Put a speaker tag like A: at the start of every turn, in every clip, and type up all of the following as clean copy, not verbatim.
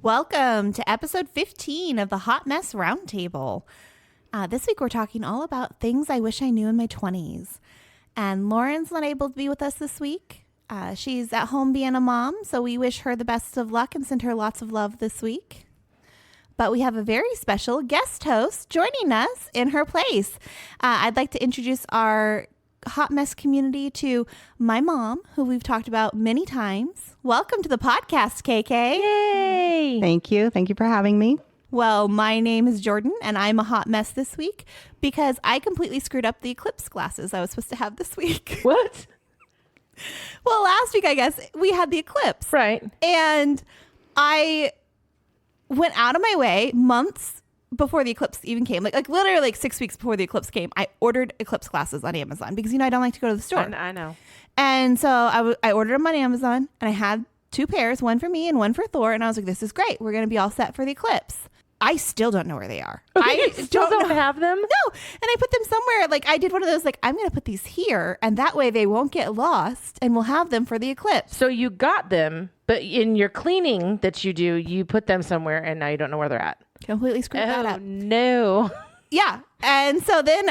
A: Welcome to episode 15 of the Hot Mess Roundtable. This week we're talking all about things I wish I knew in my 20s. And Lauren's not able to be with us this week. She's at home being a mom, so we wish her the best of luck and send her lots of love this week. But we have a very special guest host joining us in her place. I'd like to introduce our hot mess community to my mom, who we've talked about many times. Welcome to the podcast, KK.
B: Yay!
C: Thank you. Thank you for having me.
A: Well, my name is Jordan, and I'm a hot mess this week because I completely screwed up the eclipse glasses I was supposed to have this week.
B: What?
A: Well, last week, I guess, we had the eclipse.
B: Right.
A: And I went out of my way months before the eclipse even came, like literally like 6 weeks before the eclipse came, I ordered eclipse glasses on Amazon because, I don't like to go to the store.
B: I know.
A: And so I ordered them on Amazon, and I had 2 pairs, one for me and one for Thor. And I was like, this is great. We're going to be all set for the eclipse. I still don't know where they are.
B: I still don't have them?
A: No. And I put them somewhere. Like I did one of those, like, I'm going to put these here, and that way they won't get lost, and we'll have them for the eclipse.
B: So you got them, but in your cleaning that you do, you put them somewhere, and now you don't know where they're at.
A: Completely screwed that up.
B: No.
A: Yeah. And so then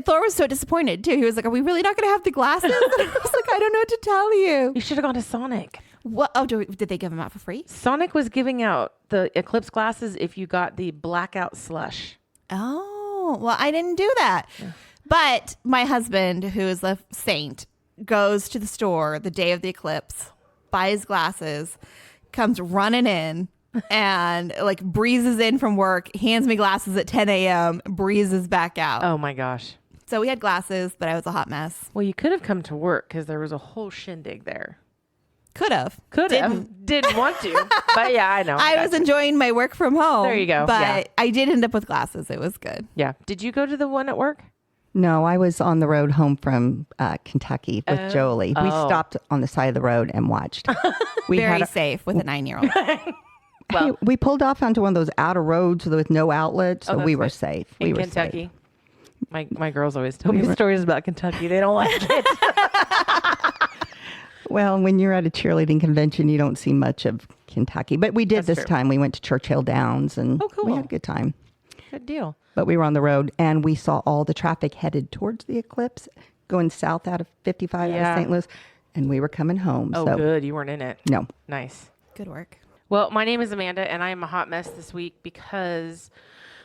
A: Thor was so disappointed too. He was like, are we really not going to have the glasses? And I was like, I don't know what to tell you.
B: You should have gone to Sonic.
A: What? Oh, did they give them out for free?
B: Sonic was giving out the eclipse glasses if you got the blackout slush.
A: Oh, well, I didn't do that. Yeah. But my husband, who is a saint, goes to the store the day of the eclipse, buys glasses, comes running in, and like breezes in from work, hands me glasses at 10 a.m., breezes back out.
B: Oh my gosh.
A: So we had glasses, but I was a hot mess.
B: Well, you could have come to work because there was a whole shindig there.
A: Could have.
B: Didn't want to. But yeah, I know.
A: I was enjoying my work from home.
B: There you go.
A: But
B: yeah.
A: I did end up with glasses. It was good.
B: Yeah. Did you go to the one at work?
C: No, I was on the road home from Kentucky with Jolie. We stopped on the side of the road and watched.
A: Very safe with a 9-year-old.
C: Well, we pulled off onto one of those outer roads with no outlets, so we were safe.
B: In Kentucky. My girls always tell me stories about Kentucky. They don't like it.
C: Well, when you're at a cheerleading convention, you don't see much of Kentucky. But we did this time. We went to Churchill Downs, and we had a good time.
B: Good deal.
C: But we were on the road, and we saw all the traffic headed towards the eclipse, going south out of 55 out of St. Louis, and we were coming home.
B: Oh, good. You weren't in it.
C: No.
B: Nice.
A: Good work.
B: Well, my name is Amanda, and I am a hot mess this week because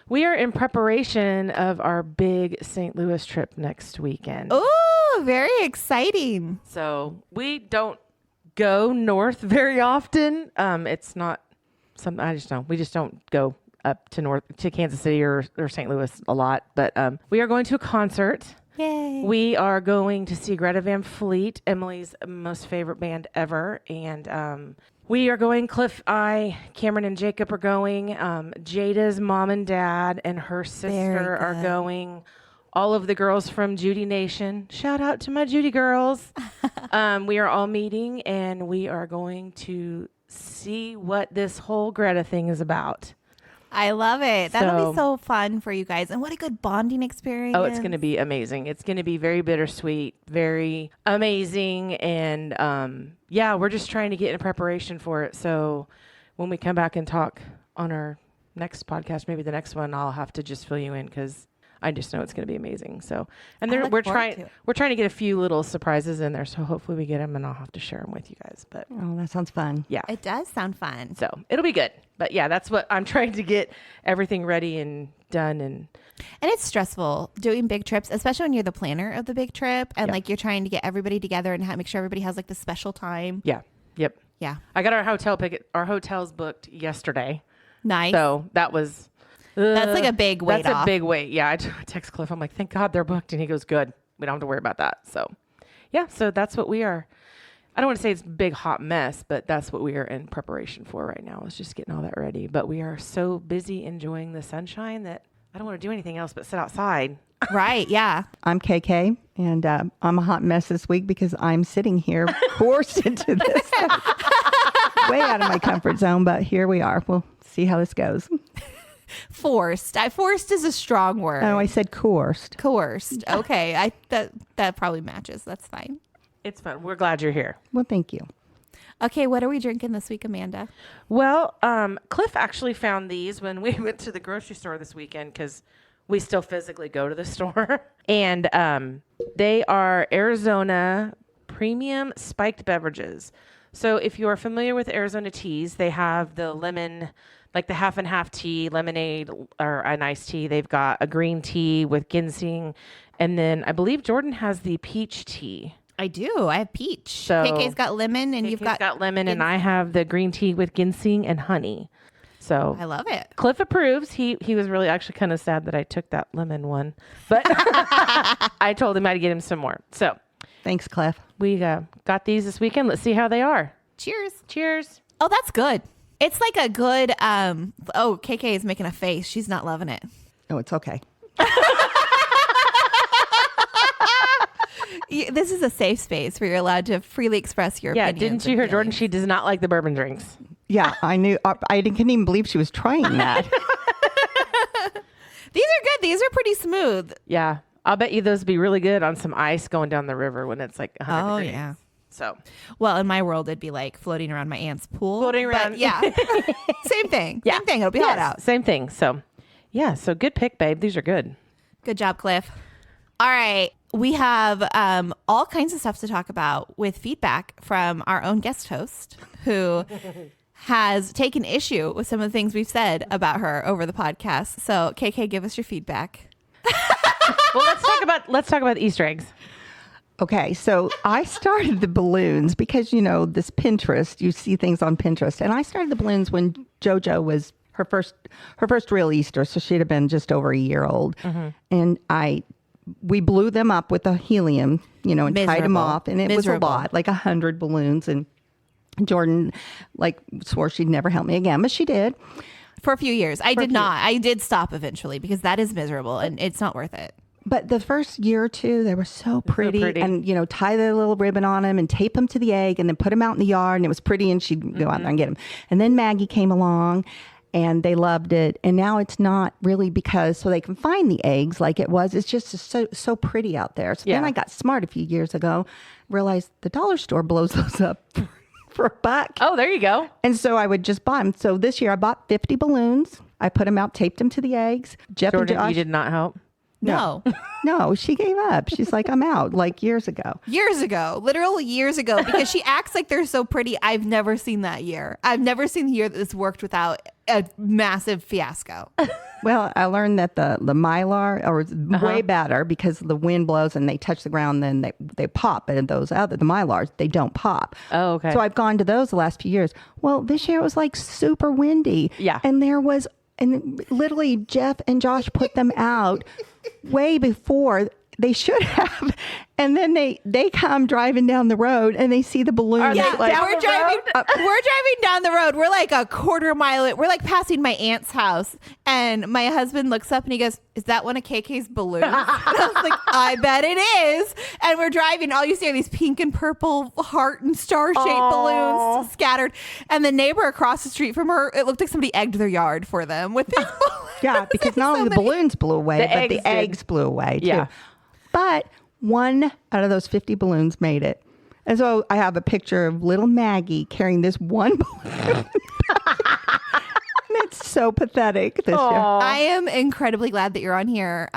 B: we are in preparation of our big St. Louis trip next weekend.
A: Oh, very exciting.
B: So we don't go north very often. It's not something I just don't. We just don't go up to Kansas City or St. Louis a lot. But we are going to a concert.
A: Yay.
B: We are going to see Greta Van Fleet, Emily's most favorite band ever. And we are going, Cameron and Jacob are going. Jada's mom and dad and her sister are going. All of the girls from Judy Nation. Shout out to my Judy girls. We are all meeting, and we are going to see what this whole Greta thing is about.
A: I love it. That'll be so fun for you guys. And what a good bonding experience.
B: Oh, it's going to be amazing. It's going to be very bittersweet, very amazing. And we're just trying to get in preparation for it. So when we come back and talk on our next podcast, maybe the next one, I'll have to just fill you in because I just know it's going to be amazing. So, and we're trying to get a few little surprises in there. So hopefully we get them, and I'll have to share them with you guys. But
C: that sounds fun.
B: Yeah,
A: it does sound fun.
B: So it'll be good. But yeah, that's what I'm trying to get everything ready and done. And
A: it's stressful doing big trips, especially when you're the planner of the big trip and like you're trying to get everybody together and make sure everybody has like the special time.
B: Yeah. Yep.
A: Yeah.
B: I got our hotels booked yesterday.
A: Nice.
B: So that was.
A: That's like a big weight
B: That's
A: off.
B: a big weight. Yeah. I text Cliff. I'm like, thank God they're booked. And he goes, good. We don't have to worry about that. So yeah. So that's what we are. I don't want to say it's a big hot mess, but that's what we are in preparation for right now. Is just getting all that ready. But we are so busy enjoying the sunshine that I don't want to do anything else but sit outside.
A: Right. Yeah.
C: I'm KK, and I'm a hot mess this week because I'm sitting here forced into this. Way out of my comfort zone, but here we are. We'll see how this goes.
A: Forced. Forced is a strong word.
C: Oh, I said coerced.
A: Coerced. Okay. That probably matches. That's fine.
B: It's fun. We're glad you're here.
C: Well, thank you.
A: Okay, what are we drinking this week, Amanda?
B: Well, Cliff actually found these when we went to the grocery store this weekend because we still physically go to the store. And they are Arizona premium spiked beverages. So if you are familiar with Arizona teas, they have the lemon, like the half and half tea, lemonade, or an iced tea. They've got a green tea with ginseng. And then I believe Jordan has the peach tea.
A: I do. I have peach.
B: So
A: KK's got lemon, and you've got
B: lemon, and I have the green tea with ginseng and honey. So
A: I love it.
B: Cliff approves. He was really actually kind of sad that I took that lemon one, but I told him I'd get him some more. So
C: Thanks, Cliff.
B: we got these this weekend. Let's see how they are.
A: Cheers.
B: Cheers.
A: Oh, that's good. It's like a good. Oh, KK is making a face. She's not loving it.
C: Oh, it's okay.
A: This is a safe space where you're allowed to freely express your
B: Yeah,
A: opinions.
B: didn't you hear Jordan? She does not like the bourbon drinks.
C: Yeah, I knew. I couldn't even believe she was trying that.
A: These are good. These are pretty smooth.
B: Yeah, I'll bet you those would be really good on some ice going down the river when it's like 100
A: Oh,
B: degrees.
A: yeah.
B: So
A: Well, in my world, it'd be like floating around my aunt's pool.
B: Floating
A: But
B: around.
A: yeah. Same thing.
B: Yeah.
A: Same thing. It'll be hot out.
B: Same thing. So yeah, so good pick, babe. These are good.
A: Good job, Cliff. All right. We have all kinds of stuff to talk about with feedback from our own guest host who has taken issue with some of the things we've said about her over the podcast. So, KK, give us your feedback.
B: Well, let's talk about the Easter eggs.
C: Okay, so I started the balloons because, this Pinterest, you see things on Pinterest. And I started the balloons when JoJo was her first real Easter. So she'd have been just over a year old. Mm-hmm. And we blew them up with a helium, and tied them
A: Miserable.
C: off. And it
A: Miserable.
C: was a lot, like 100 balloons. And Jordan, swore she'd never help me again, but she did.
A: For a few years. I did not. I did stop eventually because that is miserable and it's not worth it.
C: But the first year or two, they were so pretty. And, tie the little ribbon on them and tape them to the egg and then put them out in the yard. And it was pretty and she'd go out there and get them. And then Maggie came along and they loved it. And now it's not really so they can find the eggs like it was. It's just so pretty out there. So then I got smart a few years ago, realized the dollar store blows those up for $1.
B: Oh, there you go.
C: And so I would just buy them. So this year I bought 50 balloons. I put them out, taped them to the eggs. Jeff
B: Jordan,
C: and Josh.
B: you did not help.
A: No.
C: No, she gave up. She's like, I'm out, years ago.
A: Years ago, literal years ago, because she acts like they're so pretty. I've never seen that year. I've never seen the year that this worked without a massive fiasco.
C: Well, I learned that the mylar are way better because the wind blows and they touch the ground, then they pop. And the mylars, they don't pop.
B: Oh, okay.
C: So I've gone to those the last few years. Well, this year it was super windy.
B: Yeah.
C: And literally Jeff and Josh put them out way before they should have. And then they come driving down the road and they see the balloon.
A: Yeah,
B: down
A: we're
B: the
A: driving.
B: road?
A: We're driving down the road. We're like a quarter mile. We're like passing my aunt's house, and my husband looks up and he goes, "Is that one of KK's balloons?" And I was like, "I bet it is." And we're driving. All you see are these pink and purple heart and star-shaped balloons scattered. And the neighbor across the street from her, it looked like somebody egged their yard for them with these balloons.
C: Yeah, because not only the balloons blew away, but
B: eggs
C: the
B: did.
C: eggs blew away too.
B: Yeah.
C: But one out of those 50 balloons made it. And so I have a picture of little Maggie carrying this one balloon. It's so pathetic this year.
A: I am incredibly glad that you're on here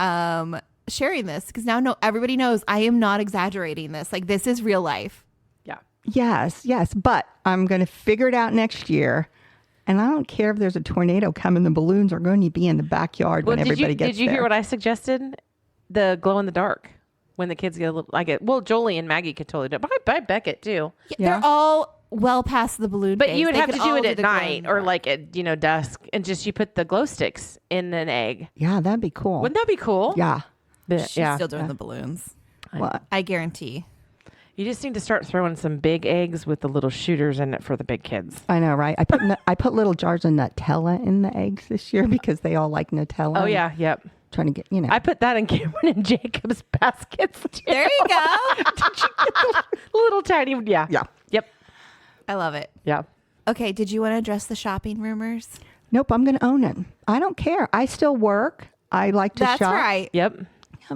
A: sharing this because now everybody knows I am not exaggerating this. Like, this is real life.
B: Yeah.
C: Yes. But I'm going to figure it out next year. And I don't care if there's a tornado coming. The balloons are going to be in the backyard when everybody gets there.
B: Did you hear what I suggested? The glow in the dark. When the kids get a little, well, Jolie and Maggie could totally do it, but I bet Beckett too.
A: Yeah. They're all well past the balloon
B: But
A: phase.
B: you would
A: They
B: have
A: could
B: to do
A: all
B: it at
A: the glow in
B: night
A: the
B: or
A: dark.
B: like at dusk, and just you put the glow sticks in an egg.
C: Yeah, that'd be cool.
B: Wouldn't that be cool?
C: Yeah.
B: But,
A: She's
B: yeah.
A: still doing the balloons.
C: Well,
A: I guarantee.
B: You just need to start throwing some big eggs with the little shooters in it for the big kids.
C: I know, right? I put little jars of Nutella in the eggs this year because they all like Nutella.
B: Oh yeah, yep.
C: Trying to get,
B: I put that in Cameron and Jacob's baskets too.
A: There you go.
B: Did you get the little tiny? Yeah.
C: Yeah.
B: Yep.
A: I love it.
B: Yeah.
A: Okay, did you want to address the shopping rumors?
C: Nope, I'm going to own it. I don't care. I still work. I like to
A: That's
C: shop.
A: right.
B: Yep.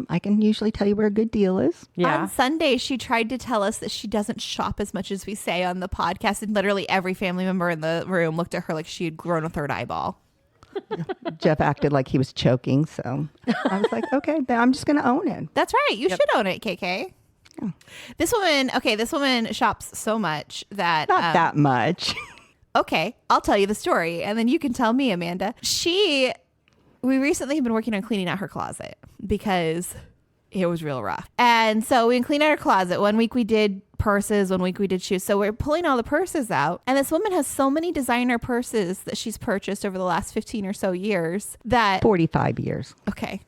C: I can usually tell you where a good deal is.
B: Yeah.
A: On Sunday, she tried to tell us that she doesn't shop as much as we say on the podcast. And literally every family member in the room looked at her like she had grown a third eyeball.
C: Jeff acted like he was choking. So I was like, okay, then I'm just going to own it.
A: That's right. You should own it, KK.
C: Yeah.
A: This woman shops so much that...
C: Not that much.
A: Okay, I'll tell you the story, and then you can tell me, Amanda. We recently have been working on cleaning out her closet because it was real rough. And so we cleaned out her closet. One week we did purses, one week we did shoes. So we're pulling all the purses out. And this woman has so many designer purses that she's purchased over the last 15 or so years that...
C: 45 years.
A: Okay.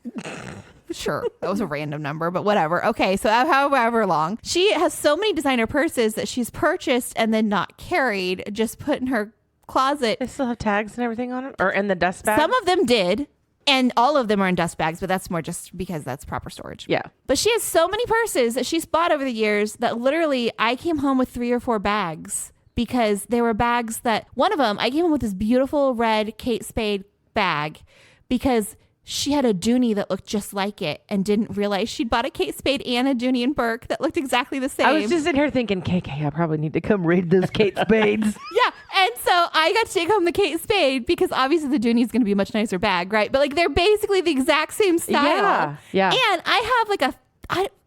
A: Sure. That was a random number, but whatever. Okay. So however long. She has so many designer purses that she's purchased and then not carried, just put in her closet.
B: They still have tags and everything on it? Or in the dust bag?
A: Some of them did. And all of them are in dust bags, but that's more just because that's proper storage.
B: Yeah.
A: But she has so many purses that she's bought over the years that literally I came home with 3 or 4 bags because there were bags that one of them, I came home with this beautiful red Kate Spade bag because she had a Dooney that looked just like it and didn't realize she'd bought a Kate Spade and a Dooney and Burke that looked exactly the same.
B: I was just in here thinking, KK, I probably need to come read those Kate Spades.
A: Yeah. And so I got to take home the Kate Spade because obviously the Dooney is going to be a much nicer bag, right? But like they're basically the exact same style.
B: Yeah. Yeah.
A: And I have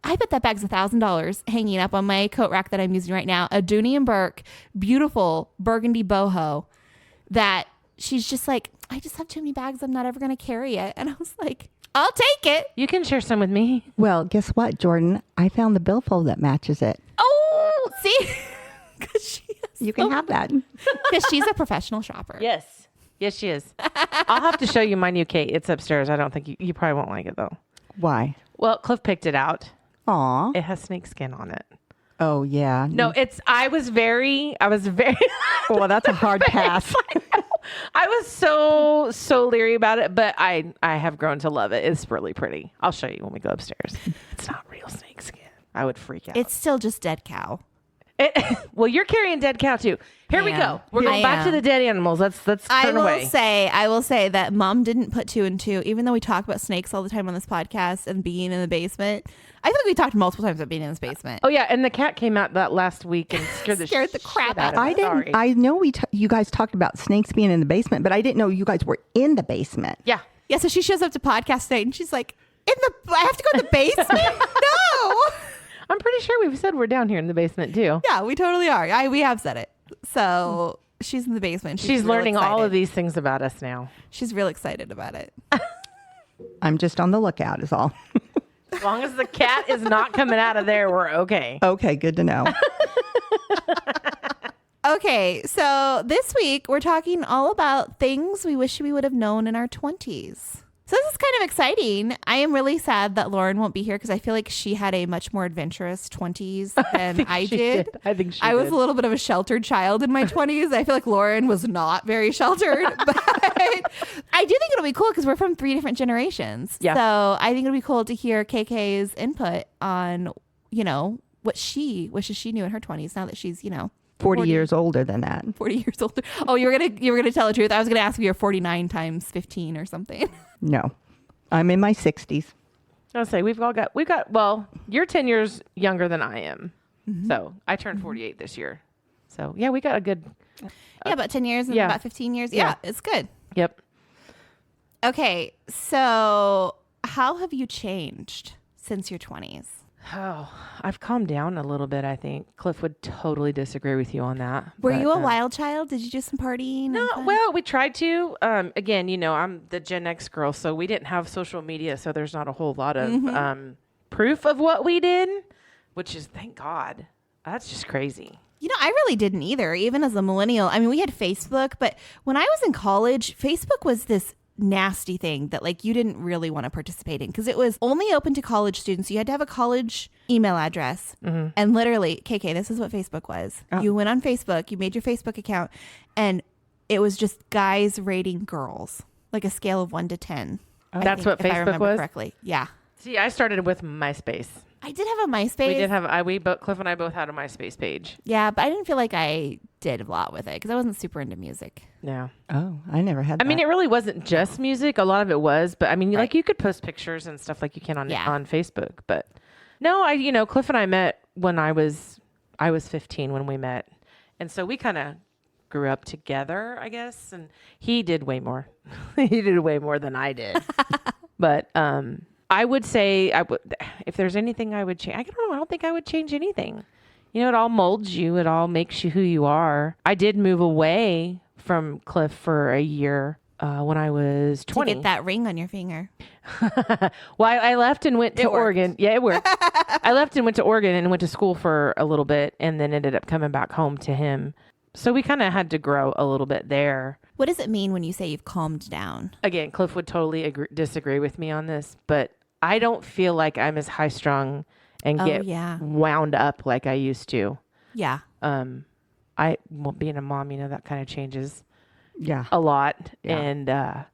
A: I bet that bag's $1,000 hanging up on my coat rack that I'm using right now. A Dooney and Burke, beautiful burgundy boho that she's just like, I just have too many bags. I'm not ever going to carry it. And I was like, I'll take it.
B: You can share some with me.
C: Well, guess what, Jordan? I found the billfold that matches it.
A: Oh, see? Because
C: You can have that.
A: she's a professional shopper.
B: Yes. Yes, she is. I'll have to show you my new Kate. It's upstairs. I don't think you probably won't like it, though.
C: Why?
B: Well, Cliff picked it out.
C: Aw.
B: It has snake skin on it.
C: Oh, yeah.
B: No, I was very.
C: Well, that's a hard pass.
B: I was so leery about it, but I have grown to love it. It's really pretty. I'll show you when we go upstairs. It's not real snake skin. I would freak out.
A: It's still just dead cow.
B: Well, you're carrying dead cow too. Here we go. We're going back to the dead animals. Let's turn away.
A: I will say that Mom didn't put 2 and 2, even though we talk about snakes all the time on this podcast and being in the basement. I think we talked multiple times about being in this basement.
B: Oh yeah, and the cat came out that last week and scared the
A: crap
B: out
A: out
B: of me. Sorry.
C: I know you guys talked about snakes being in the basement, but I didn't know you guys were in the basement.
B: Yeah.
A: Yeah, so she shows up to podcast night and she's like, I have to go in the basement? No.
B: I'm pretty sure we've said we're down here in the basement too.
A: Yeah, we totally are. We have said it. So she's in the basement.
B: She's learning all of these things about us now.
A: She's real excited about it.
C: I'm just on the lookout is all.
B: As long as the cat is not coming out of there, we're okay.
C: Okay, good to know.
A: Okay, so this week we're talking all about things we wish we would have known in our 20s. So this is kind of exciting. I am really sad that Lauren won't be here because I feel like she had a much more adventurous 20s than I did.
B: I think she
A: I was
B: did.
A: a little bit of a sheltered child in my 20s. I feel like Lauren was not very sheltered, but I do think it'll be cool because we're from 3 different generations.
B: Yeah.
A: So I think it'll be cool to hear KK's input on, what she wishes she knew in her 20s now that she's,
C: 40 years older than that.
A: 40 years older. Oh, you were gonna tell the truth. I was gonna ask if you're 49 times 15 or something.
C: No, I'm in my 60s.
B: I'll say well, you're 10 years younger than I am. Mm-hmm. So I turned 48 this year. So yeah, we got a good.
A: Yeah, about 10 years and
B: yeah.
A: about 15 years. Yeah, it's good.
B: Yep.
A: Okay, so how have you changed since your 20s?
B: Oh, I've calmed down a little bit, I think. Cliff would totally disagree with you on that.
A: Were you a wild child? Did you do some partying?
B: No, well, we tried to. Again, I'm the Gen X girl, so we didn't have social media, so there's not a whole lot of proof of what we did, which is, thank God. That's just crazy.
A: I really didn't either, even as a millennial. I mean, we had Facebook, but when I was in college, Facebook was this nasty thing that you didn't really want to participate in because it was only open to college students. You had to have a college email address. Mm-hmm. And literally, KK, this is what Facebook was. Oh. You went on Facebook, you made your Facebook account, and it was just guys rating girls, like a scale of 1 to 10.
B: That's what Facebook was?
A: Correctly. Yeah.
B: See, I started with MySpace.
A: I did have a MySpace.
B: We did have, Cliff and I both had a MySpace page.
A: Yeah, but I didn't feel like I did a lot with it because I wasn't super into music.
B: Yeah.
C: Oh, I never had that.
B: I mean, it really wasn't just music. A lot of it was, but I mean, like you could post pictures and stuff like you can on Facebook. But no, Cliff and I met when I was 15 when we met. And so we kind of grew up together, I guess. And he did way more. He did way more than I did. But, I would say if there's anything I would change, I don't know. I don't think I would change anything. It all molds you. It all makes you who you are. I did move away from Cliff for a year when I was 20.
A: To get that ring on your finger.
B: Well, I left and went to Oregon. Yeah, it worked. I left and went to Oregon and went to school for a little bit and then ended up coming back home to him. So we kind of had to grow a little bit there.
A: What does it mean when you say you've calmed down?
B: Again, Cliff would totally disagree with me on this, but I don't feel like I'm as high strung and get wound up like I used to.
A: Yeah.
B: Being a mom, that kind of changes a lot.
C: Yeah.
B: And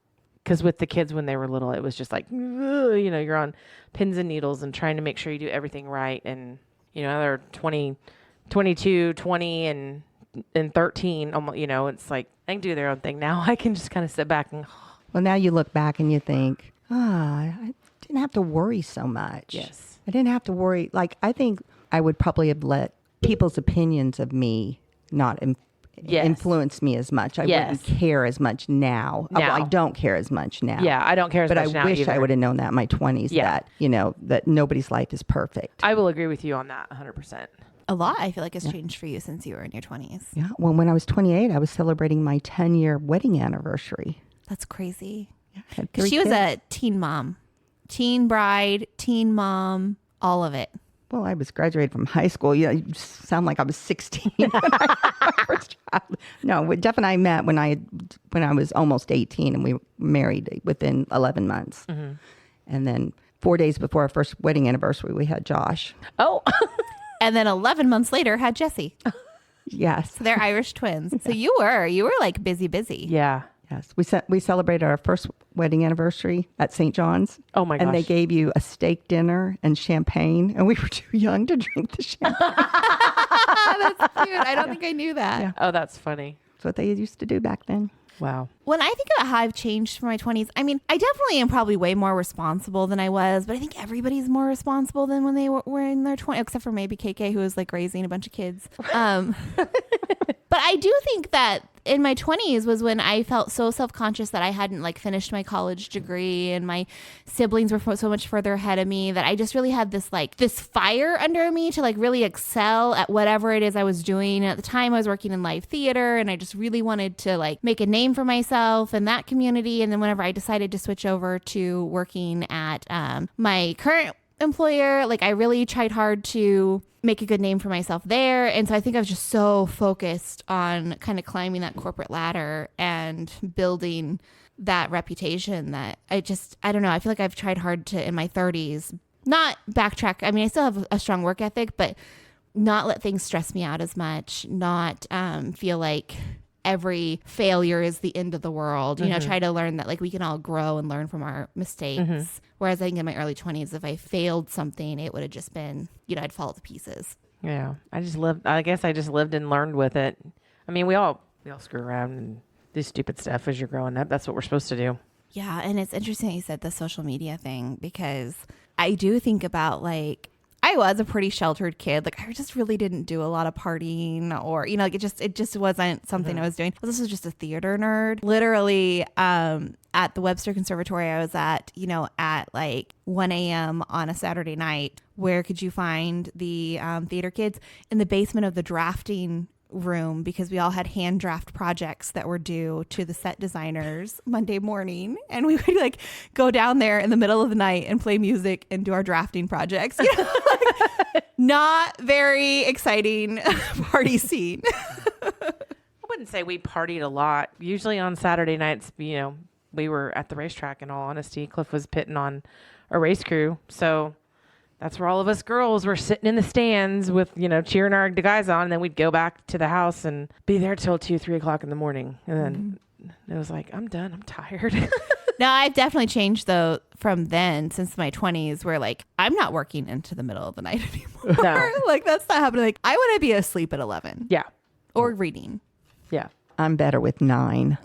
B: because with the kids when they were little, it was just like, you're on pins and needles and trying to make sure you do everything right. And, they're 22, 20, and 13. It's like they can do their own thing. Now I can just kind of sit back and.
C: Well, now you look back and you think, I didn't have to worry so much.
B: Yes.
C: I didn't have to worry. Like, I think I would probably have let people's opinions of me not influence me as much. I wouldn't care as much now. I don't care as much now.
B: Yeah, I don't care as much now.
C: But I wish I would have known that in my 20s that nobody's life is perfect.
B: I will agree with you on that 100%.
A: A lot, I feel like, has changed for you since you were in your 20s.
C: Yeah. Well, when I was 28, I was celebrating my 10-year wedding anniversary.
A: That's crazy.
C: Yeah,
A: because she was a teen mom. Teen bride, teen mom, all of it.
C: Well, I was graduated from high school. You sound like I was 16 when I first child. No, Jeff and I met when I was almost 18, and we married within 11 months. Mm-hmm. And then 4 days before our first wedding anniversary, we had Josh.
B: Oh.
A: And then 11 months later, had Jesse.
C: Yes.
A: So they're Irish twins. So you were like busy.
B: Yeah.
C: Yes, we celebrated our first wedding anniversary at St. John's.
B: Oh my gosh!
C: And they gave you a steak dinner and champagne, and we were too young to drink the champagne.
A: That's cute. I don't think I knew that.
B: Yeah. Oh, that's funny.
C: That's what they used to do back then.
B: Wow.
A: When I think about how I've changed for my 20s, I mean, I definitely am probably way more responsible than I was, but I think everybody's more responsible than when they were in their 20s, except for maybe KK, who was like raising a bunch of kids. But I do think that in my 20s was when I felt so self-conscious that I hadn't like finished my college degree and my siblings were so much further ahead of me that I just really had this fire under me to like really excel at whatever it is I was doing. And at the time I was working in live theater and I just really wanted to like make a name for myself in that community. And then whenever I decided to switch over to working at my current employer, like I really tried hard to make a good name for myself there. And so I think I was just so focused on kind of climbing that corporate ladder and building that reputation that I don't know. I feel like I've tried hard to, in my 30s, not backtrack. I mean, I still have a strong work ethic, but not let things stress me out as much, not feel like every failure is the end of the world. You know, try to learn that like we can all grow and learn from our mistakes. Whereas I think in my early 20s, if I failed something, it would have just been, I'd fall to pieces.
B: Yeah. I guess I just lived and learned with it. I mean, we all screw around and do stupid stuff as you're growing up. That's what we're supposed to do.
A: Yeah. And it's interesting that you said the social media thing, because I do think about like, I was a pretty sheltered kid. Like I just really didn't do a lot of partying or, like it just wasn't something I was doing. This was just a theater nerd. Literally, at the Webster Conservatory I was at, at like 1 a.m. on a Saturday night. Where could you find the theater kids? In the basement of the drafting room, because we all had hand draft projects that were due to the set designers Monday morning, and we would like go down there in the middle of the night and play music and do our drafting projects. Not very exciting party scene.
B: I wouldn't say we partied a lot. Usually on Saturday nights, we were at the racetrack. In all honesty, Cliff was pitting on a race crew, so that's where all of us girls were sitting in the stands with, cheering the guys on. And then we'd go back to the house and be there till 2-3 o'clock in the morning. And then it was like, I'm done. I'm tired.
A: No, I've definitely changed though from then, since my 20s, where like I'm not working into the middle of the night anymore.
B: No.
A: Like that's not happening. Like I want to be asleep at 11.
B: Yeah.
A: Or reading.
B: Yeah.
C: I'm better with 9.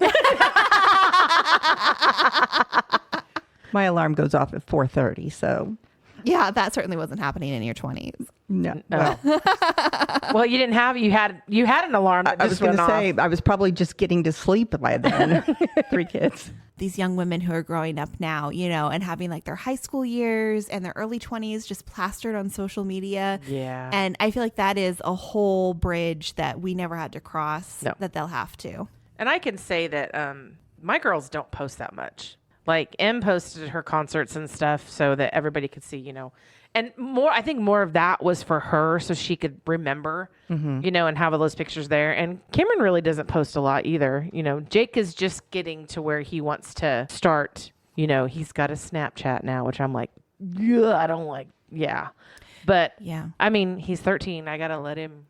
C: My alarm goes off at 4:30, so
A: Yeah, that certainly wasn't happening in your 20s.
C: no.
B: Well, you had an alarm that
C: I was
B: just
C: going
B: went
C: to
B: off.
C: say I was probably just getting to sleep by then. 3 kids.
A: These young women who are growing up now, and having like their high school years and their early 20s just plastered on social media.
B: Yeah.
A: And I feel like that is a whole bridge that we never had to cross that they'll have to.
B: And I can say that my girls don't post that much. Like M posted her concerts and stuff so that everybody could see, and I think more of that was for her so she could remember, and have all those pictures there. And Cameron really doesn't post a lot either. Jake is just getting to where he wants to start. He's got a Snapchat now, which I'm like, yeah, I don't like. Yeah. But
A: yeah,
B: I mean, he's 13. I got to let him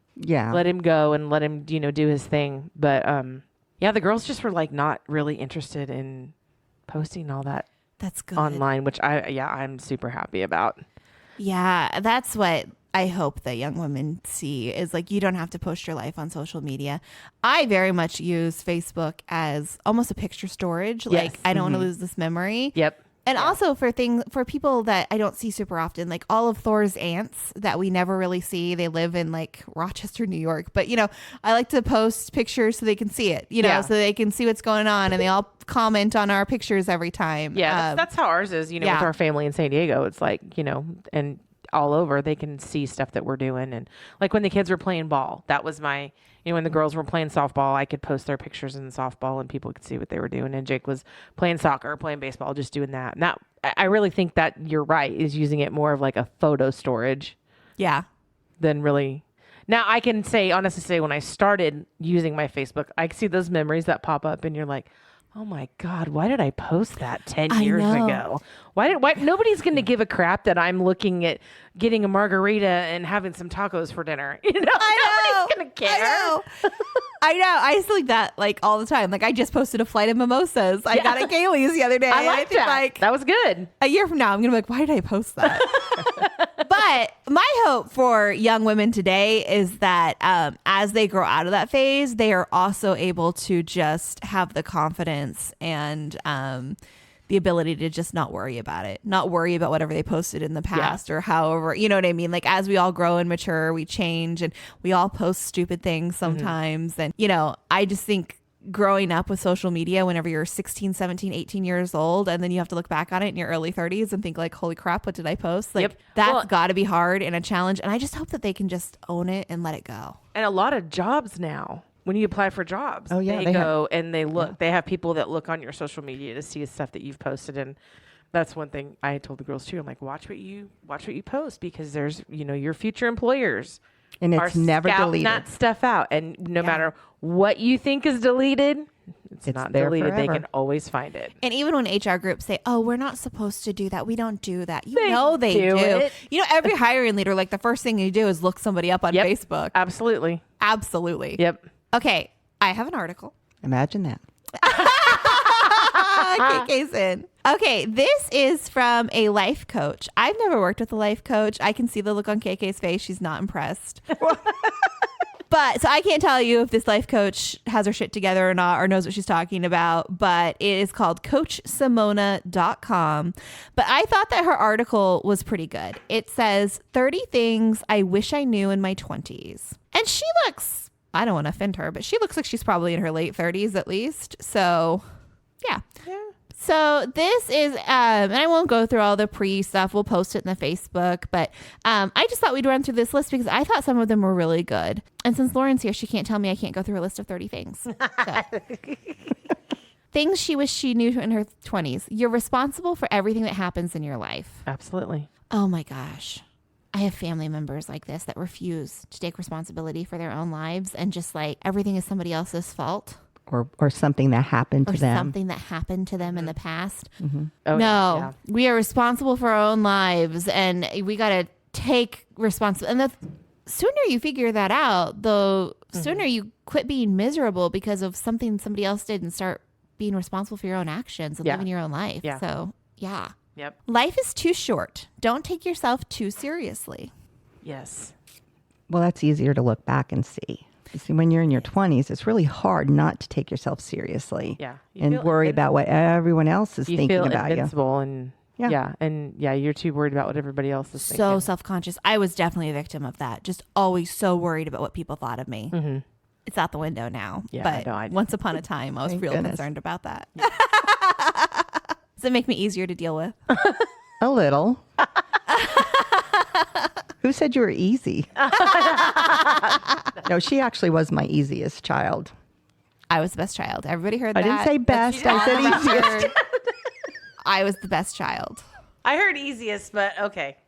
B: go and let him, do his thing. But yeah, the girls just were like not really interested in posting all that
A: that's good
B: online, which I'm super happy about.
A: Yeah, that's what I hope that young women see is like you don't have to post your life on social media. I very much use Facebook as almost a picture storage.
B: Yes.
A: Like I don't want to lose this memory.
B: Yep.
A: And also for people that I don't see super often, like all of Thor's aunts that we never really see. They live in like Rochester, New York. But, I like to post pictures so they can see it, so they can see what's going on. And they all comment on our pictures every time.
B: Yeah, that's how ours is, with our family in San Diego. It's like, and all over, they can see stuff that we're doing. And like when the kids were playing ball, that was my... when the girls were playing softball, I could post their pictures in softball and people could see what they were doing. And Jake was playing soccer, playing baseball, just doing that. And I really think that you're right, is using it more of like a photo storage.
A: Yeah.
B: Than really. Now I can honestly say when I started using my Facebook, I see those memories that pop up and you're like, oh my God, why did I post that 10 years ago? Why nobody's going to give a crap that I'm looking at getting a margarita and having some tacos for dinner.
A: I know.
B: Nobody's going to care.
A: I know. I still like that like all the time. Like I just posted a flight of mimosas. I got at Gailey's the other day.
B: I like that. That was good.
A: A year from now, I'm going to be like, why did I post that? But my hope for young women today is that as they grow out of that phase, they are also able to just have the confidence and the ability to just not worry about it, not worry about whatever they posted in the past or however, you know what I mean? Like as we all grow and mature, we change and we all post stupid things sometimes. And, I just think growing up with social media whenever you're 16, 17, 18 years old, and then you have to look back on it in your early 30s and think like, holy crap, what did I post? Like that's got to be hard and a challenge. And I just hope that they can just own it and let it go.
B: And a lot of jobs now, when you apply for jobs, they go and they look, they have people that look on your social media to see stuff that you've posted. And that's one thing I told the girls too. I'm like, watch what you post, because there's, your future employers.
C: And it's never deleted.
B: That stuff out. And no matter what you think is deleted, it's not deleted. Forever. They can always find it.
A: And even when HR groups say, oh, we're not supposed to do that, we don't do that. They do.
B: It.
A: Every hiring leader, like the first thing you do is look somebody up on Facebook.
B: Absolutely.
A: Yep. Okay. I have an article.
C: Imagine that.
A: KK's in. Okay, this is from a life coach. I've never worked with a life coach. I can see the look on KK's face. She's not impressed. But so I can't tell you if this life coach has her shit together or not, or knows what she's talking about, but it is called CoachSimona.com. But I thought that her article was pretty good. It says 30 things I wish I knew in my 20s. And she looks, I don't want to offend her, but she looks like she's probably in her late 30s at least. So yeah. So this is, and I won't go through all the stuff. We'll post it in the Facebook. But I just thought we'd run through this list because I thought some of them were really good. And since Lauren's here, she can't tell me I can't go through a list of 30 things. So. Things she wished she knew in her 20s. You're responsible for everything that happens in your life.
B: Absolutely.
A: Oh my gosh. I have family members like this that refuse to take responsibility for their own lives and just like everything is somebody else's fault.
C: Or something that happened to them.
A: Or something that happened to them in the past.
C: Mm-hmm.
B: Oh,
A: no, we are responsible for our own lives and we got to take responsibility. And the sooner you figure that out, the sooner you quit being miserable because of something somebody else did and start being responsible for your own actions and living your own life.
B: Yeah.
A: So, yeah.
B: Yep.
A: Life is too short. Don't take yourself too seriously.
B: Yes.
C: Well, that's easier to look back and see. You see, when you're in your 20s, it's really hard not to take yourself seriously.
B: Yeah.
C: And worry about what everyone else is thinking about you.
B: Invincible and you're too worried about what everybody else is thinking.
A: So self-conscious. I was definitely a victim of that. Just always so worried about what people thought of me.
B: Mm-hmm.
A: It's out the window now.
B: Yeah,
A: but
B: I
A: once upon a time, I was
C: Thank
A: real
C: goodness.
A: concerned about that. Does it make me easier to deal with?
C: A little. Who said you were easy? No, she actually was my easiest child.
A: I was the best child. Everybody heard
C: I
A: that.
C: didn't say best. I said easiest.
A: I was the best child.
B: I heard easiest, but okay.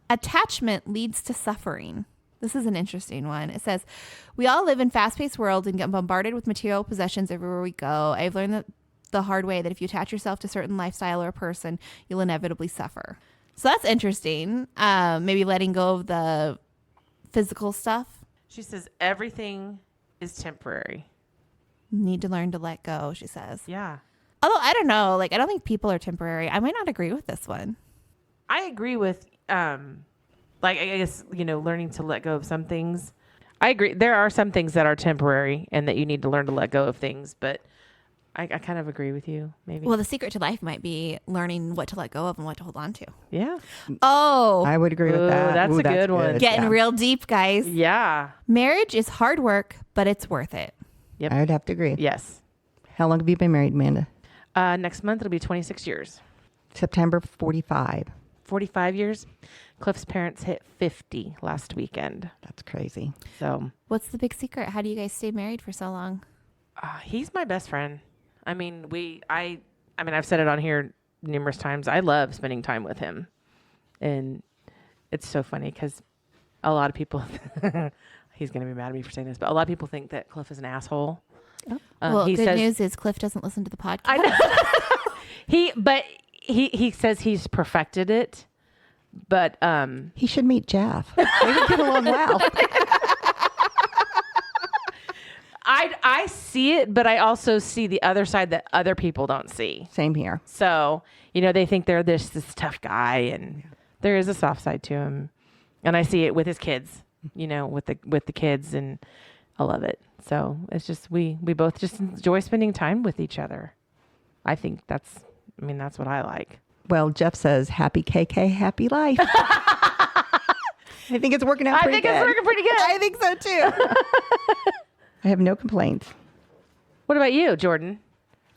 A: Attachment leads to suffering. This is an interesting one. It says, we all live in fast-paced world and get bombarded with material possessions everywhere we go. I've learned the hard way that if you attach yourself to a certain lifestyle or person, you'll inevitably suffer. So that's interesting. Maybe letting go of the physical stuff.
B: She says everything is temporary.
A: Need to learn to let go, she says.
B: Yeah.
A: Although, I don't know. Like, I don't think people are temporary. I might not agree with this one.
B: I agree with, I guess, learning to let go of some things. I agree. There are some things that are temporary and that you need to learn to let go of things, but I kind of agree with you, maybe.
A: Well, the secret to life might be learning what to let go of and what to hold on to.
B: Yeah.
A: Oh,
C: I would agree with that.
B: That's a good one.
A: getting real deep, guys.
B: Yeah.
A: Marriage is hard work, but it's worth it.
B: Yep.
C: I would have to agree.
B: Yes.
C: How long have you been married, Amanda?
B: Next month, it'll be 26 years.
C: September 45.
B: 45 years. Cliff's parents hit 50 last weekend.
C: That's crazy.
B: So
A: What's the big secret? How do you guys stay married for so long?
B: he's my best friend. I mean, I've said it on here numerous times. I love spending time with him. And it's so funny because a lot of people, he's going to be mad at me for saying this, but a lot of people think that Cliff is an asshole.
A: Well, good news is Cliff doesn't listen to the podcast.
B: I know. He says he's perfected it, but
C: He should meet Jeff. They would get along well.
B: I see it, but I also see the other side that other people don't see.
C: Same here.
B: So, they think they're this tough guy, and there is a soft side to him. And I see it with his kids, with the kids, and I love it. So it's just, we both just enjoy spending time with each other. I think that's what I like.
C: Well, Jeff says, happy KK, happy life. I think it's working out pretty good.
B: It's working pretty good.
A: I think so too.
C: I have no complaints.
B: What about you, Jordan?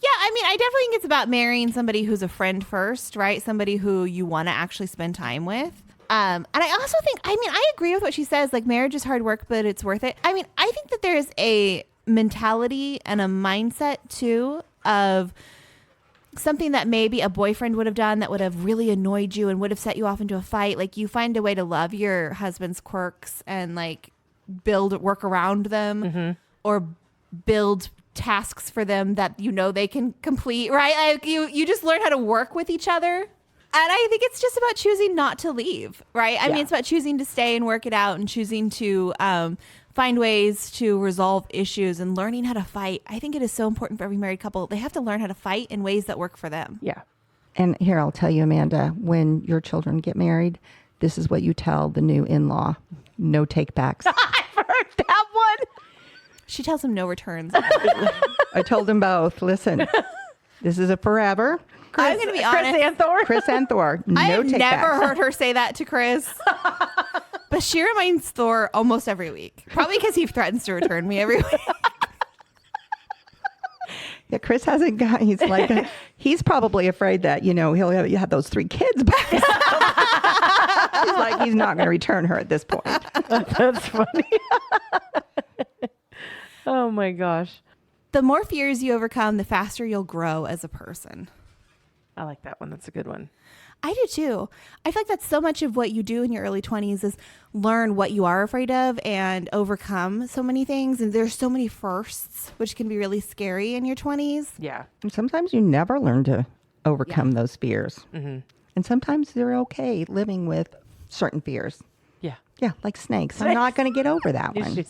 A: Yeah, I definitely think it's about marrying somebody who's a friend first, right? Somebody who you want to actually spend time with. And I also think, I agree with what she says, like marriage is hard work, but it's worth it. I think that there's a mentality and a mindset too of something that maybe a boyfriend would have done that would have really annoyed you and would have set you off into a fight. Like you find a way to love your husband's quirks and like work around them or build tasks for them that they can complete, right? Like you just learn how to work with each other. And I think it's just about choosing not to leave, right? I mean, it's about choosing to stay and work it out and choosing to find ways to resolve issues and learning how to fight. I think it is so important for every married couple. They have to learn how to fight in ways that work for them.
B: Yeah.
C: And here, I'll tell you, Amanda, when your children get married, this is what you tell the new in-law. No take-backs.
B: I've heard that one.
A: She tells him no returns.
C: I told them both, listen, this is a forever.
A: I'm going to be honest.
C: Chris and Thor, no
A: I've
C: take-backs.
A: never heard her say that to Chris. But she reminds Thor almost every week. Probably because he threatens to return me every week.
C: Yeah, Chris hasn't got, he's probably afraid that, he'll have those 3 kids by himself. He's like, he's not going to return her at this point.
B: That's funny. Oh my gosh.
A: The more fears you overcome, the faster you'll grow as a person.
B: I like that one. That's a good one.
A: I do too. I feel like that's so much of what you do in your early 20s is learn what you are afraid of and overcome so many things. And there's so many firsts, which can be really scary in your 20s.
B: Yeah.
C: And sometimes you never learn to overcome those fears. Mm-hmm. And sometimes they're okay living with certain fears.
B: Yeah.
C: Yeah, like snakes. I'm not going to get over that one.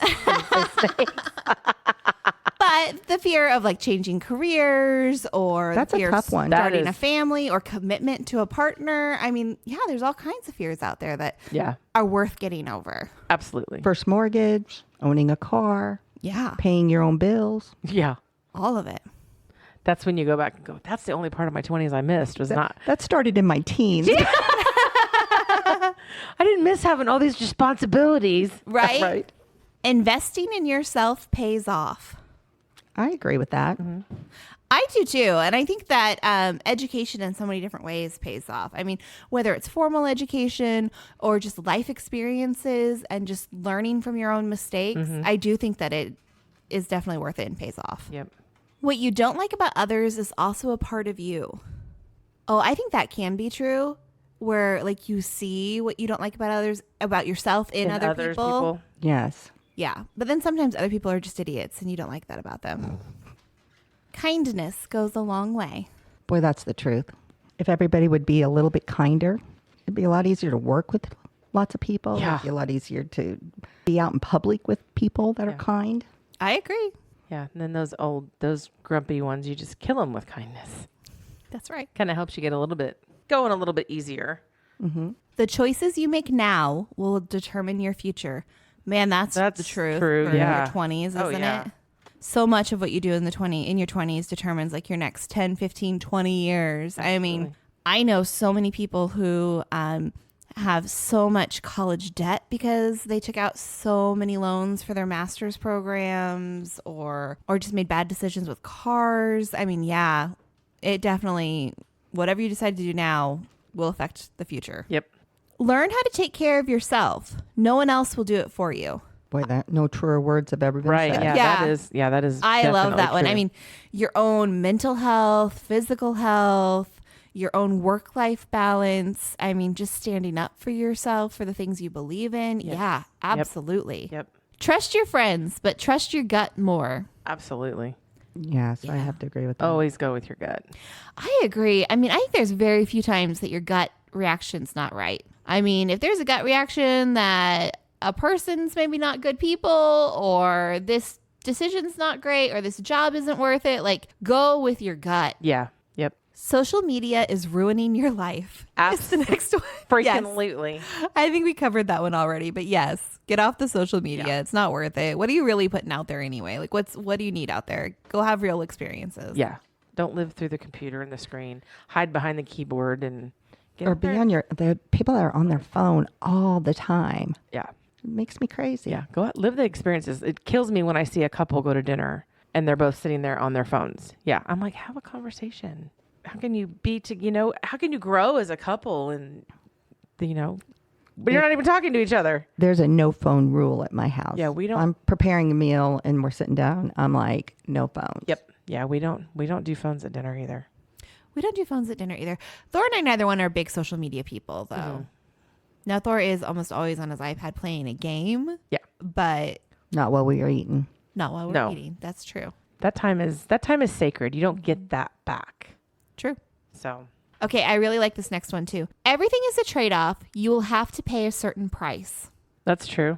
A: But But the fear of like changing careers or
C: That's
A: the
C: a
A: fear
C: tough
A: of
C: one.
A: starting a family or commitment to a partner. I mean, yeah, there's all kinds of fears out there that are worth getting over.
B: Absolutely.
C: First mortgage, owning a car,
A: Yeah.
C: paying your own bills.
B: Yeah.
A: All of it.
B: That's when you go back and go, that's the only part of my 20s I missed was not.
C: That started in my teens.
B: I didn't miss having all these responsibilities.
A: Right?
C: Right.
A: Investing in yourself pays off.
C: I agree with that.
B: Mm-hmm.
A: I do too. And I think that education in so many different ways pays off. I mean, whether it's formal education or just life experiences and just learning from your own mistakes, I do think that it is definitely worth it and pays off.
B: Yep.
A: What you don't like about others is also a part of you. Oh, I think that can be true, where like you see what you don't like about others, about yourself in other people.
C: Yes.
A: Yeah. But then sometimes other people are just idiots and you don't like that about them. Kindness goes a long way.
C: Boy, that's the truth. If everybody would be a little bit kinder, it'd be a lot easier to work with lots of people.
B: Yeah.
C: It'd be a lot easier to be out in public with people that are kind.
A: I agree.
B: Yeah. And then those grumpy ones, you just kill them with kindness.
A: That's right.
B: Kind of helps you get a little bit easier.
C: Mm-hmm.
A: The choices you make now will determine your future. Man, that's the truth
B: true,
A: for
B: yeah.
A: your 20s, isn't
B: Oh, yeah.
A: it? So much of what you do in your 20s determines like your next 10, 15, 20 years.
B: Absolutely.
A: I mean, I know so many people who have so much college debt because they took out so many loans for their master's programs or just made bad decisions with cars. I mean, yeah, it definitely, whatever you decide to do now will affect the future.
B: Yep.
A: Learn how to take care of yourself. No one else will do it for you.
C: Boy, that no truer words have ever been
B: Right.
C: said.
B: Yeah. That is.
A: I love that one.
B: true.
A: I mean, your own mental health, physical health, your own work-life balance. I mean, just standing up for yourself, for the things you believe in.
B: Yep.
A: Yeah, absolutely.
B: Yep.
A: Trust your friends, but trust your gut more.
B: Absolutely.
C: Yes, I
A: Yeah.
C: have to agree with that.
B: Always go with your gut.
A: I agree. I mean, I think there's very few times that your gut reaction's not right. I mean, if there's a gut reaction that a person's maybe not good people or this decision's not great or this job isn't worth it, like go with your gut.
B: Yeah. Yep.
A: Social media is ruining your life. That's the next one.
B: Freaking
A: Yes. I think we covered that one already, but yes, get off the social media.
B: Yeah.
A: It's not worth it. What are you really putting out there anyway? Like what do you need out there? Go have real experiences.
B: Yeah. Don't live through the computer and the screen. Hide behind the keyboard and
C: Or be on the people that are on their phone all the time.
B: Yeah.
C: It makes me crazy.
B: Yeah. Go out, live the experiences. It kills me when I see a couple go to dinner and they're both sitting there on their phones. Yeah. I'm like, have a conversation. How can you how can you grow as a couple and, but you're not even talking to each other.
C: There's a no phone rule at my house.
B: Yeah, we don't-
C: I'm preparing a meal and we're sitting down. I'm like, no phones.
B: Yep. Yeah. We don't do phones at dinner either.
A: We don't do phones at dinner either. Thor and I, neither one are big social media people, though.
B: Mm-hmm.
A: Now, Thor is almost always on his iPad playing a game.
B: Yeah.
A: But
C: Not while we are eating.
A: not while we're
B: No.
A: eating. That's true.
B: That time is sacred. You don't get that back.
A: True.
B: So
A: Okay, I really like this next one, too. Everything is a trade-off. You will have to pay a certain price.
B: that's true.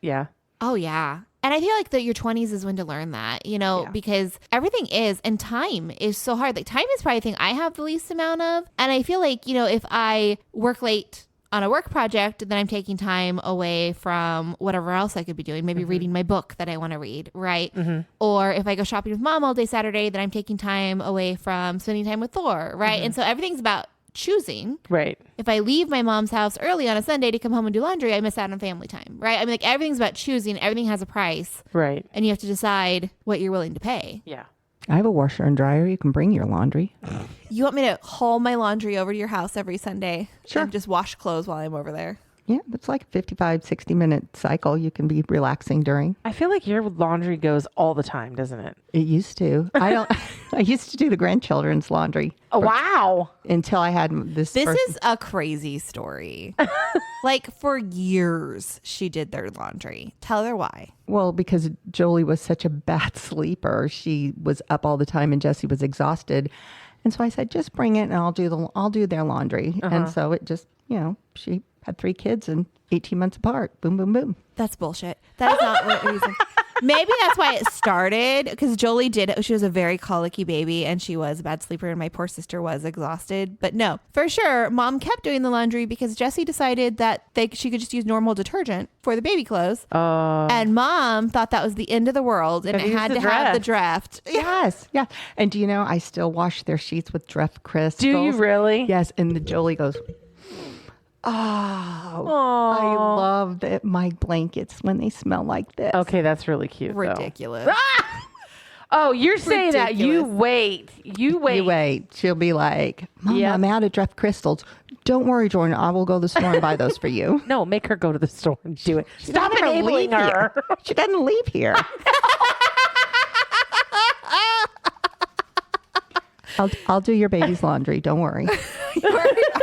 B: Yeah.
A: Oh, yeah. And I feel like that your 20s is when to learn that,
B: Yeah.
A: because everything is, and time is so hard. Like, time is probably the thing I have the least amount of. And I feel like, if I work late on a work project, then I'm taking time away from whatever else I could be doing, maybe reading my book that I want to read, right? Or if I go shopping with mom all day Saturday, then I'm taking time away from spending time with Thor, right? And so everything's about choosing.
B: Right.
A: If I leave my mom's house early on a Sunday to come home and do laundry, I miss out on family time, right? I mean, like everything's about choosing. Everything has a price,
B: Right.
A: and you have to decide what you're willing to pay.
B: Yeah.
C: I have a washer and dryer. You can bring your laundry.
A: You want me to haul my laundry over to your house every Sunday?
C: Sure.
A: And just wash clothes while I'm over there?
C: Yeah, it's like a 55, 60-minute cycle you can be relaxing during.
B: I feel like your laundry goes all the time, doesn't it?
C: It used to. I used to do the grandchildren's laundry
B: Oh, wow.
C: until I had this.
A: This
C: person.
A: is a crazy story. Like for years, she did their laundry. Tell her why.
C: Well, because Jolie was such a bad sleeper. She was up all the time and Jessie was exhausted. And so I said, just bring it and I'll do their laundry. And so it just, she had 3 kids and 18 months apart. Boom, boom, boom.
A: That's bullshit. That is not what reason. Maybe that's why it started, because Jolie she was a very colicky baby and she was a bad sleeper and my poor sister was exhausted. But no, for sure, Mom kept doing the laundry because Jessie decided that she could just use normal detergent for the baby clothes. And Mom thought that was the end of the world and it had to have the draft.
C: Yes. Yeah. And do you know, I still wash their sheets with Dreft crystals.
B: Do you really?
C: Yes. And the Jolie goes, oh, I love my blankets when they smell like this.
B: Okay, that's really cute.
A: Ridiculous.
B: Oh, you're saying that. You wait.
C: You wait. She'll be like, Mom, I'm out of Dreft crystals. Don't worry, Jordan. I will go to the store and buy those for you.
B: No, make her go to the store and do it. Stop enabling her.
C: She doesn't leave here. I'll do your baby's laundry. Don't worry.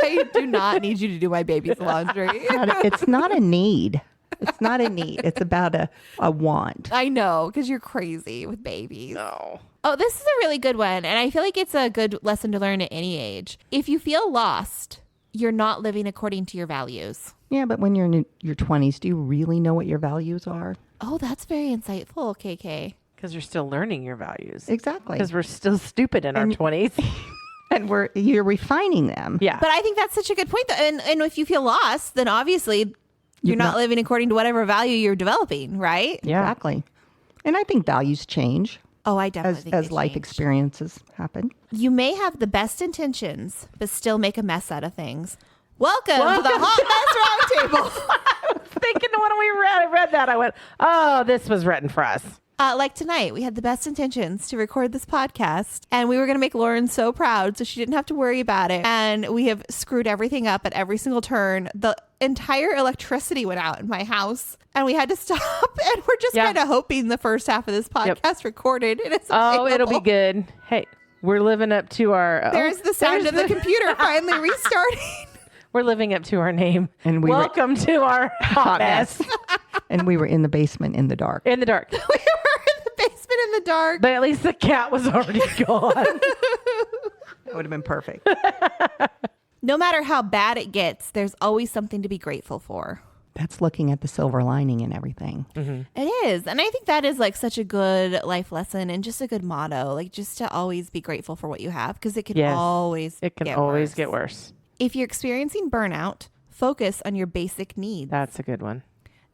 A: I do not need you to do my baby's laundry.
C: It's not a need. It's not a need. It's about a want.
A: I know, because you're crazy with babies.
B: No.
A: Oh, this is a really good one. And I feel like it's a good lesson to learn at any age. If you feel lost, you're not living according to your values.
C: Yeah, but when you're in your 20s, do you really know what your values are?
A: Oh, that's very insightful, KK.
B: Because you're still learning your values.
C: Exactly.
B: Because we're still stupid in our 20s.
C: And you're refining them.
B: Yeah.
A: But I think that's such a good point. And if you feel lost, then obviously you're not living according to whatever value you're developing, right?
B: Yeah.
C: Exactly. And I think values change.
A: Oh, I definitely think
C: as
A: they
C: life
A: change.
C: experiences happen.
A: You may have the best intentions, but still make a mess out of things. Welcome to the Hot Mess Roundtable.
B: I was thinking when I read that, I went, oh, this was written for us.
A: Like tonight, we had the best intentions to record this podcast, and we were going to make Lauren so proud so she didn't have to worry about it. And we have screwed everything up at every single turn. The entire electricity went out in my house, and we had to stop. And we're just kind of hoping the first half of this podcast recorded. And it's
B: it'll be good. Hey, we're living up to our...
A: There's the sound of the computer finally restarting.
B: We're living up to our name.
C: And
B: welcome to our hot mess.
C: And we were in the basement in the dark.
B: In the dark.
A: We were in the basement in the dark.
B: But at least the cat was already gone.
C: That would have been perfect.
A: No matter how bad it gets, there's always something to be grateful for.
C: That's looking at the silver lining in everything.
B: Mm-hmm.
A: It is. And I think that is like such a good life lesson and just a good motto, like just to always be grateful for what you have, because it can always
B: get worse.
A: If you're experiencing burnout, focus on your basic needs.
B: That's a good one.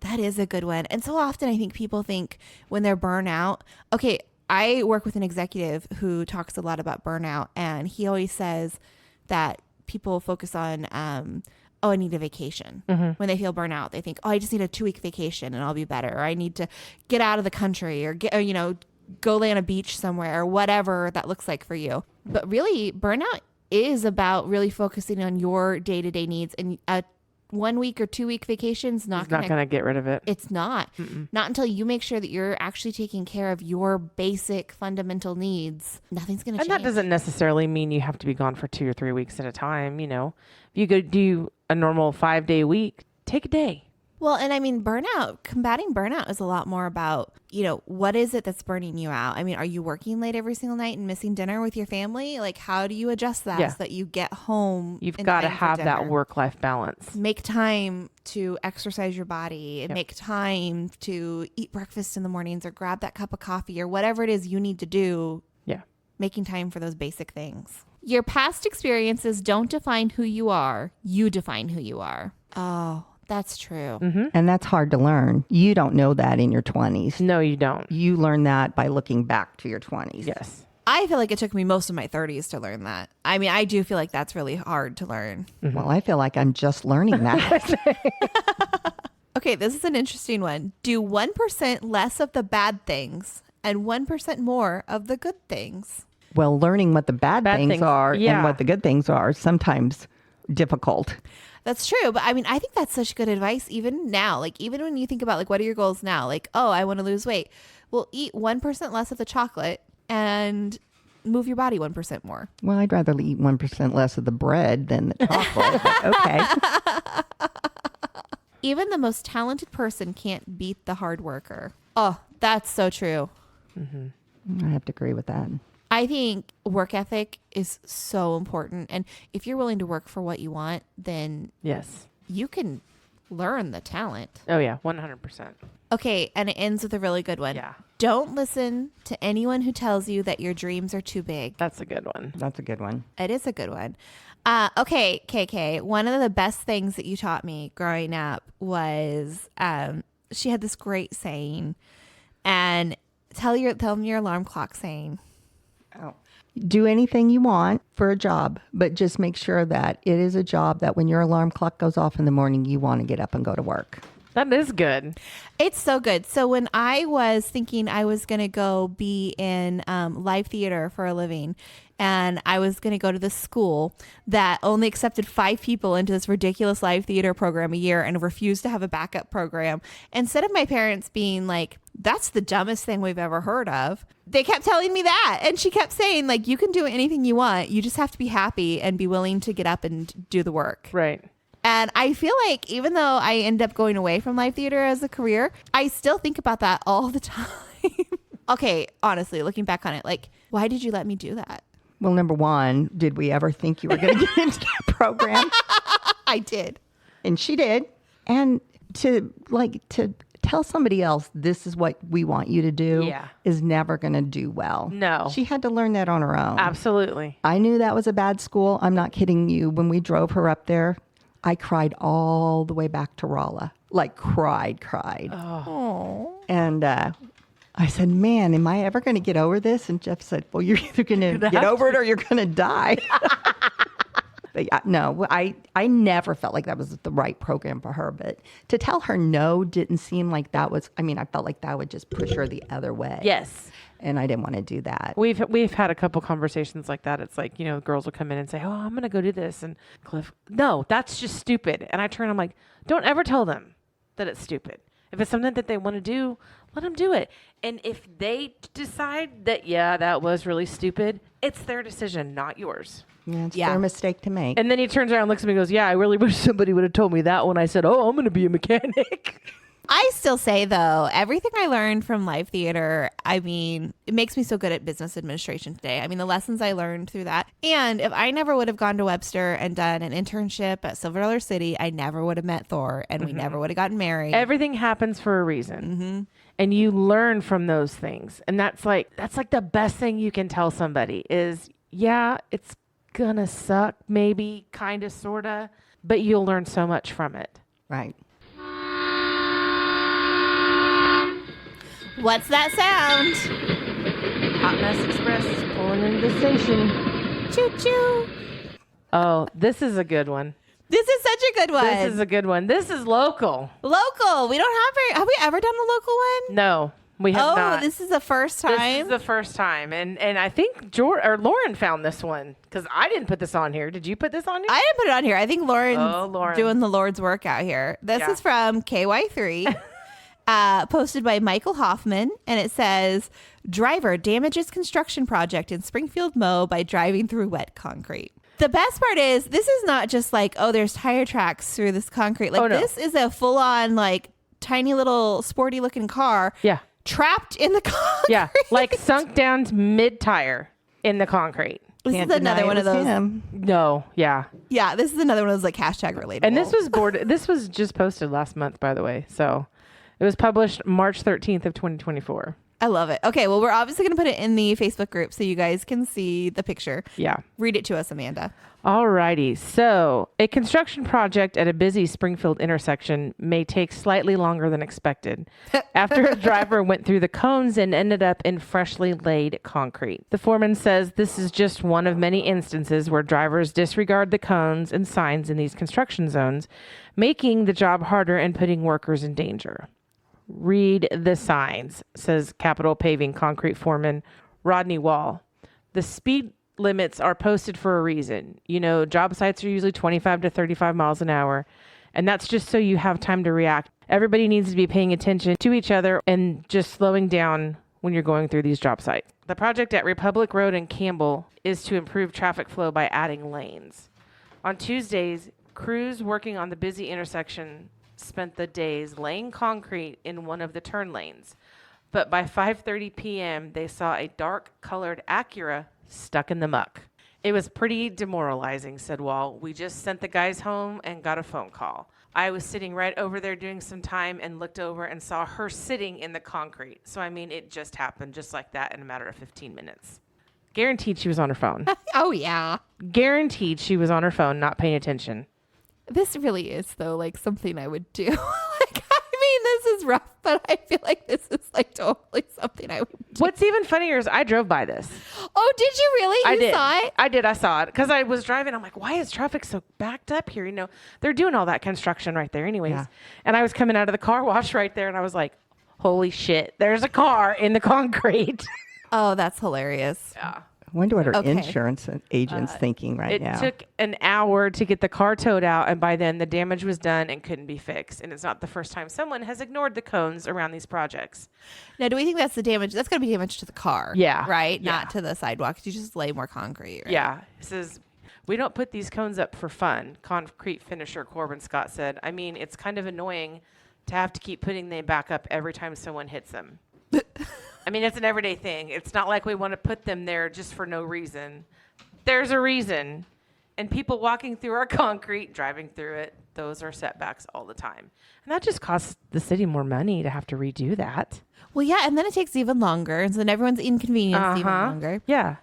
A: That is a good one. And so often I think people think when they're burnout, okay, I work with an executive who talks a lot about burnout, and he always says that people focus on, I need a vacation. Mm-hmm. When they feel burnout, they think, I just need a 2-week vacation and I'll be better. Or I need to get out of the country or go lay on a beach somewhere, or whatever that looks like for you. But really, burnout is about really focusing on your day-to-day needs, and a 1 week or 2 week vacation's not going
B: to get rid of it.
A: It's not. Not until you make sure that you're actually taking care of your basic fundamental needs. Nothing's going to change.
B: And that doesn't necessarily mean you have to be gone for 2 or 3 weeks at a time. If you go do a normal 5-day week, take a day.
A: Well, and I mean, combating burnout is a lot more about, what is it that's burning you out? I mean, are you working late every single night and missing dinner with your family? Like, how do you adjust that so that you get home?
B: You've got to have that work-life balance.
A: Make time to exercise your body and make time to eat breakfast in the mornings or grab that cup of coffee or whatever it is you need to do.
B: Yeah.
A: Making time for those basic things. Your past experiences don't define who you are. You define who you are. Oh, that's true.
C: Mm-hmm. And that's hard to learn. You don't know that in your 20s.
B: No, you don't.
C: You learn that by looking back to your 20s.
B: Yes.
A: I feel like it took me most of my 30s to learn that. I mean, I do feel like that's really hard to learn.
C: Mm-hmm. Well, I feel like I'm just learning that.
A: Okay, this is an interesting one. Do 1% less of the bad things and 1% more of the good things.
C: Well, learning what the bad things are and what the good things are is sometimes difficult.
A: That's true. But I mean, I think that's such good advice even now. Like, even when you think about, like, what are your goals now? Like, I want to lose weight. Well, eat 1% less of the chocolate and move your body 1% more.
C: Well, I'd rather eat 1% less of the bread than the chocolate. Okay.
A: Even the most talented person can't beat the hard worker. Oh, that's so true.
C: Mm-hmm. I have to agree with that.
A: I think work ethic is so important. And if you're willing to work for what you want, then
B: yes,
A: you can learn the talent.
B: Oh, yeah, 100%.
A: Okay, and it ends with a really good one.
B: Yeah.
A: Don't listen to anyone who tells you that your dreams are too big.
B: That's a good one.
C: That's a good one.
A: It is a good one. Okay, KK, one of the best things that you taught me growing up was she had this great saying, and tell them your alarm clock saying.
C: Oh. Do anything you want for a job, but just make sure that it is a job that when your alarm clock goes off in the morning, you want to get up and go to work.
B: That is good.
A: It's so good. So when I was thinking I was going to go be in live theater for a living, and I was going to go to this school that only accepted 5 people into this ridiculous live theater program a year and refused to have a backup program, instead of my parents being like, that's the dumbest thing we've ever heard of, they kept telling me that. And she kept saying, like, you can do anything you want. You just have to be happy and be willing to get up and do the work.
B: Right.
A: And I feel like even though I end up going away from live theater as a career, I still think about that all the time. Okay, honestly, looking back on it, like, why did you let me do that?
C: Well, number one, did we ever think you were going to get into that program?
A: I did.
C: And she did. And to tell somebody else this is what we want you to do is never going to do well.
B: No.
C: She had to learn that on her own.
B: Absolutely.
C: I knew that was a bad school. I'm not kidding you. When we drove her up there, I cried all the way back to Rolla. Like cried.
A: Oh.
C: And I said, man, am I ever going to get over this? And Jeff said, well, you're either going to get over it or you're going to die. But yeah, no, I never felt like that was the right program for her. But to tell her no didn't seem like that was, I mean, I felt like that would just push her the other way.
B: Yes.
C: And I didn't want to do that.
B: We've had a couple conversations like that. It's like, girls will come in and say, oh, I'm going to go do this. And Cliff, no, that's just stupid. And I turn, I'm like, don't ever tell them that it's stupid. If it's something that they want to do, let them do it. And if they decide that, yeah, that was really stupid, it's their decision, not yours.
C: Yeah, it's their mistake to make.
B: And then he turns around and looks at me and goes, yeah, I really wish somebody would have told me that when I said, oh, I'm going to be a mechanic.
A: I still say, though, everything I learned from live theater, I mean, it makes me so good at business administration today. I mean, the lessons I learned through that. And if I never would have gone to Webster and done an internship at Silver Dollar City, I never would have met Thor, and we never would have gotten married.
B: Everything happens for a reason. And you learn from those things. And that's like the best thing you can tell somebody is, yeah, it's gonna suck, maybe, kind of, sort of, but you'll learn so much from it.
C: Right.
A: What's that sound?
B: Hot Mess Express is pulling into the station.
A: Choo-choo.
B: Oh, this is a good one.
A: This is such a good one.
B: This is a good one. This is local.
A: Local. We don't have we ever done a local one?
B: No, we have not.
A: Oh, this is the first time?
B: This is the first time. And I think Lauren found this one because I didn't put this on here. Did you put this on here?
A: I didn't put it on here. I think Lauren's doing the Lord's work out here. This is from KY3. Posted by Michael Hoffman, and it says, driver damages construction project in Springfield Mo by driving through wet concrete. The best part is, this is not just like, oh, there's tire tracks through this concrete. Like, this is a full-on, like, tiny little sporty looking car trapped in the concrete.
B: Yeah, like sunk down mid-tire in the concrete.
A: This is another one of those.
B: No, yeah.
A: Yeah, this is another one of those, like, hashtag relatable.
B: And this was just posted last month, by the way, so... It was published March 13th of 2024.
A: I love it. Okay, well, we're obviously going to put it in the Facebook group so you guys can see the picture.
B: Yeah.
A: Read it to us, Amanda.
B: Alrighty. So, a construction project at a busy Springfield intersection may take slightly longer than expected after a driver went through the cones and ended up in freshly laid concrete. The foreman says this is just one of many instances where drivers disregard the cones and signs in these construction zones, making the job harder and putting workers in danger. Read the signs, says Capital Paving concrete foreman Rodney Wall. The speed limits are posted for a reason. Job sites are usually 25 to 35 miles an hour, and that's just so you have time to react. Everybody needs to be paying attention to each other and just slowing down when you're going through these job sites. The project at Republic Road and Campbell is to improve traffic flow by adding lanes. On Tuesdays, crews working on the busy intersection spent the days laying concrete in one of the turn lanes. But by 5:30 p.m., they saw a dark-colored Acura stuck in the muck. It was pretty demoralizing, said Wall. We just sent the guys home and got a phone call. I was sitting right over there doing some time and looked over and saw her sitting in the concrete. So, I mean, it just happened just like that in a matter of 15 minutes. Guaranteed she was on her phone.
A: Oh, yeah.
B: Guaranteed she was on her phone, not paying attention.
A: This really is, though, like something I would do. This is rough, but I feel like this is like totally something I would do.
B: What's even funnier is I drove by this.
A: Oh, did you really? You saw it?
B: I did. I saw it because I was driving. I'm like, why is traffic so backed up here? You know, they're doing all that construction right there anyways. Yeah. And I was coming out of the car wash right there and I was like, holy shit, there's a car in the concrete.
A: Oh, that's hilarious.
B: Yeah.
C: I wonder what our insurance agent's thinking right now.
B: It took an hour to get the car towed out, and by then the damage was done and couldn't be fixed. And it's not the first time someone has ignored the cones around these projects.
A: Now, do we think that's the damage? That's going to be damage to the car.
B: Yeah.
A: Right?
B: Yeah.
A: Not to the sidewalk. You just lay more concrete. Right?
B: Yeah. It says, we don't put these cones up for fun, concrete finisher Corbin Scott said. I mean, it's kind of annoying to have to keep putting them back up every time someone hits them. I mean, it's an everyday thing. It's not like we want to put them there just for no reason. There's a reason. And people walking through our concrete, driving through it, those are setbacks all the time. And that just costs the city more money to have to redo that.
A: Well, yeah, and then it takes even longer. And so then everyone's inconvenienced even longer.
B: Yeah.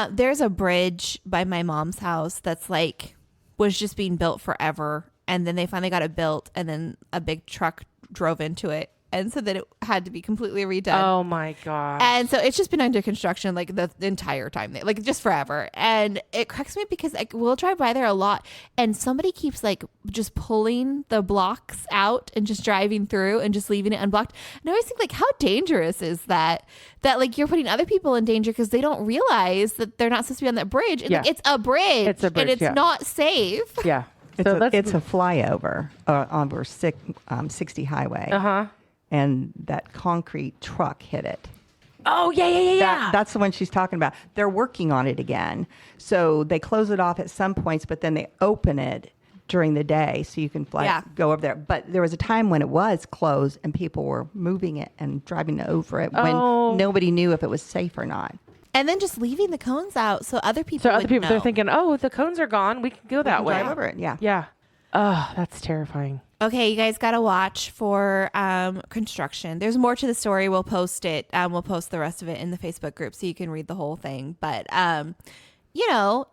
A: There's a bridge by my mom's house that's like, was just being built forever. And then they finally got it built. And then a big truck drove into it. And so then it had to be completely redone.
B: Oh my gosh.
A: And so it's just been under construction like the entire time, like just forever. And it cracks me because like we'll drive by there a lot and somebody keeps like just pulling the blocks out and just driving through and just leaving it unblocked. And I always think like, how dangerous is that like you're putting other people in danger because they don't realize that they're not supposed to be on that bridge. And
B: Yeah.
A: like, it's a bridge.
B: It's a bridge,
A: and it's not safe.
B: Yeah.
C: It's a flyover over 60 highway.
B: Uh-huh.
C: And that concrete truck hit it.
B: Oh, yeah.
C: That's the one she's talking about. They're working on it again. So they close it off at some points, but then they open it during the day so you can go over there. But there was a time when it was closed and people were moving it and driving over it when nobody knew if it was safe or not.
A: And then just leaving the cones out so other people know.
B: They're thinking, oh, the cones are gone. We can go that way.
C: Drive over it, yeah.
B: Yeah. Oh, that's terrifying.
A: Okay, you guys got to watch for construction. There's more to the story. We'll post it. We'll post the rest of it in the Facebook group so you can read the whole thing. But, no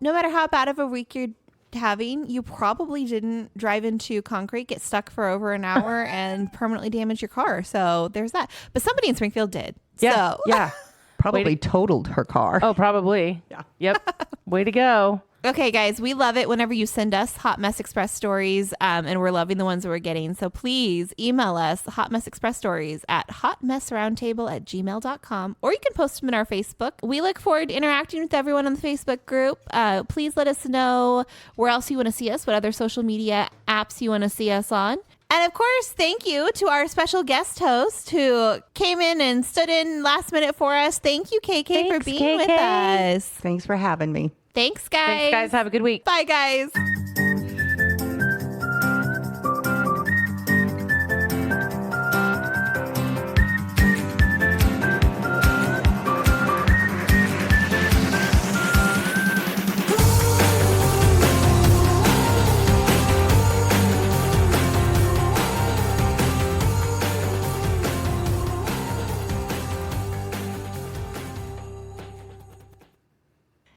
A: matter how bad of a week you're having, you probably didn't drive into concrete, get stuck for over an hour, and permanently damage your car. So there's that. But somebody in Springfield did.
B: Yeah.
A: So.
B: Yeah.
C: Probably totaled her car.
B: Oh, probably.
C: Yeah.
B: Yep. Way to go.
A: Okay, guys, we love it whenever you send us Hot Mess Express stories, and we're loving the ones that we're getting. So please email us Hot Mess Express stories at hotmessroundtable@gmail.com, or you can post them in our Facebook. We look forward to interacting with everyone on the Facebook group. Please let us know where else you want to see us, what other social media apps you want to see us on. And of course, thank you to our special guest host who came in and stood in last minute for us. Thank you, KK, for being with us.
C: Thanks for having me.
A: Thanks, guys.
B: Thanks, guys. Have a good week.
A: Bye, guys.